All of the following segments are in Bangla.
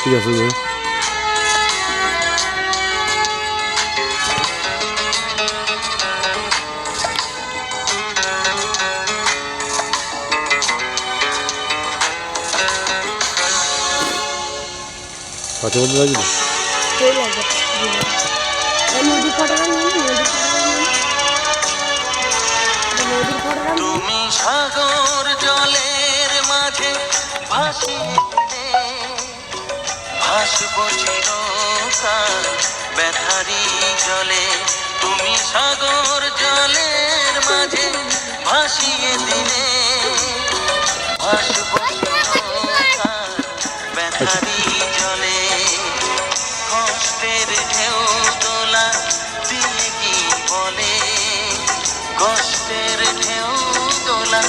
ঠিক আছে হাতে মধ্যে লাগবে তুমি সাগর জলের মাঝে ভাসবো চিরকাল ব্যথারি জলে। তুমি সাগর জলের মাঝে ভাসিয়ে দিলে ভাসবো চিরকাল ব্যথারি জলে। কষ্টের ঢেউ দোলা দিয়ে কি বলে, কষ্টের ঢেউ দোলা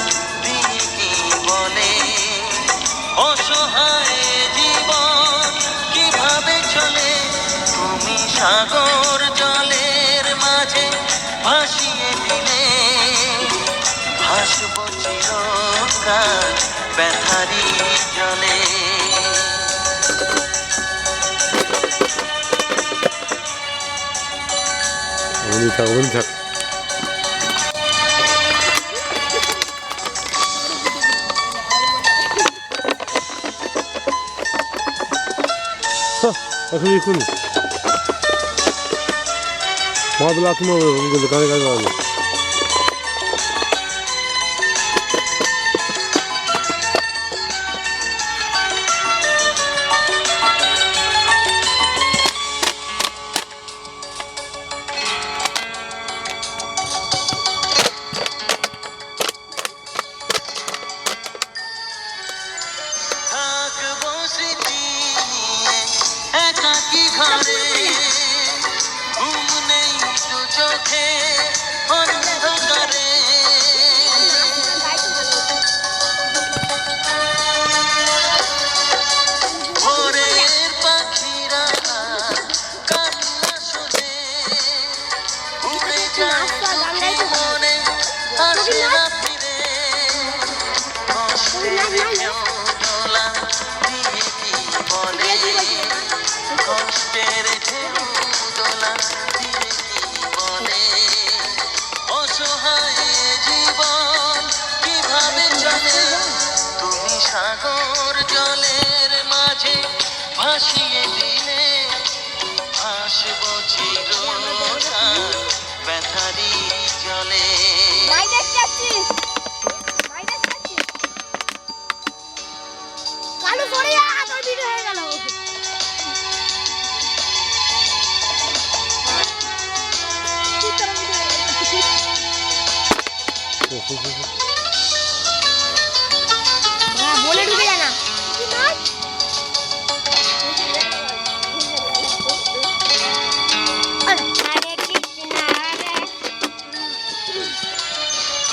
দিয়ে কি বলে, অসহায় জীবন কিভাবে চলে। তুমি সাগর জলের মাঝে ভাসিয়ে দিলে ভাসবো চিরকাল ব্যথারি জলে। থাক এখন এখনই মাদলা তুমি কানে কানে হবে একাকি ঘরে ঘুম নেই দু চোখে অন্ধকারে, ভোরের পাখিরা কান্না শুনে উড়ে যায় মনে আসে না ফিরে। কষ্টের ঢেউ দোলা দিয়ে কি বলে, কষ্টের ঢেউ দোলা দিয়ে কি বলে, অসহায় জীবন কিভাবে চলে। তুমি সাগর জলের মাঝে ভাসিয়ে দিলে ভাসবো চিরকাল ব্যথারি জলে। বলে ঢুকে যায় না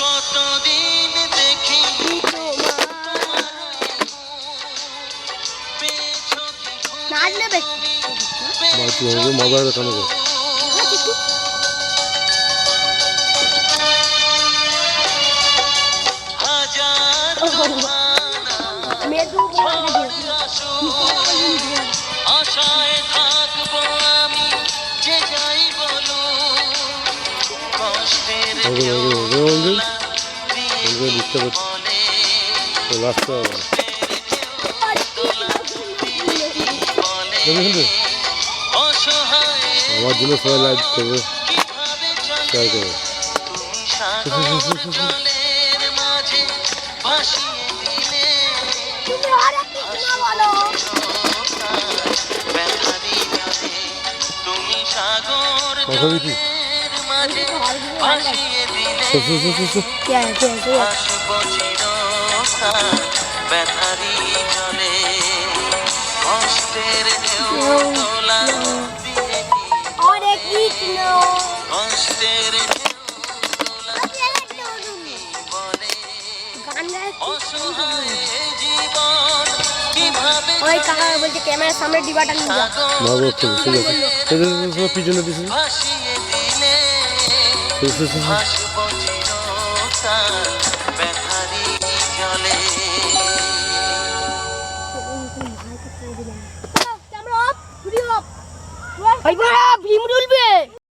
কতদিন দেখি নাচ নেবে মোবাইল কেন আশায় থাকবো আমি যে যাই বলো, কষ্টের ঢেউ দোলা দিয়ে কি বলে, আমার জন্য সবাই লাইভ করবে শেয়ার করবে। তুমি সাগর জলের মাঝে ভাসিয়ে দিলে ব্যথারি জলে। তুমি সাগর জলের মাঝে ভাসিয়ে দিলে ভাসবো চিরকাল ব্যথারি জলে। কষ্টের ঢেউ দোলা দিয়ে কি কষ্টের ঢেউ দোলা বলে, অসহায় জীবন কিভাবে বলছে ক্যামেরার সামনে ডিবাটা নিয়ে যা পিছনে পিছনে ভাসিয়ে দিলে ভাসবো চিরকাল ব্যথারি জলে। ওই বাড়া ভীম রুলবে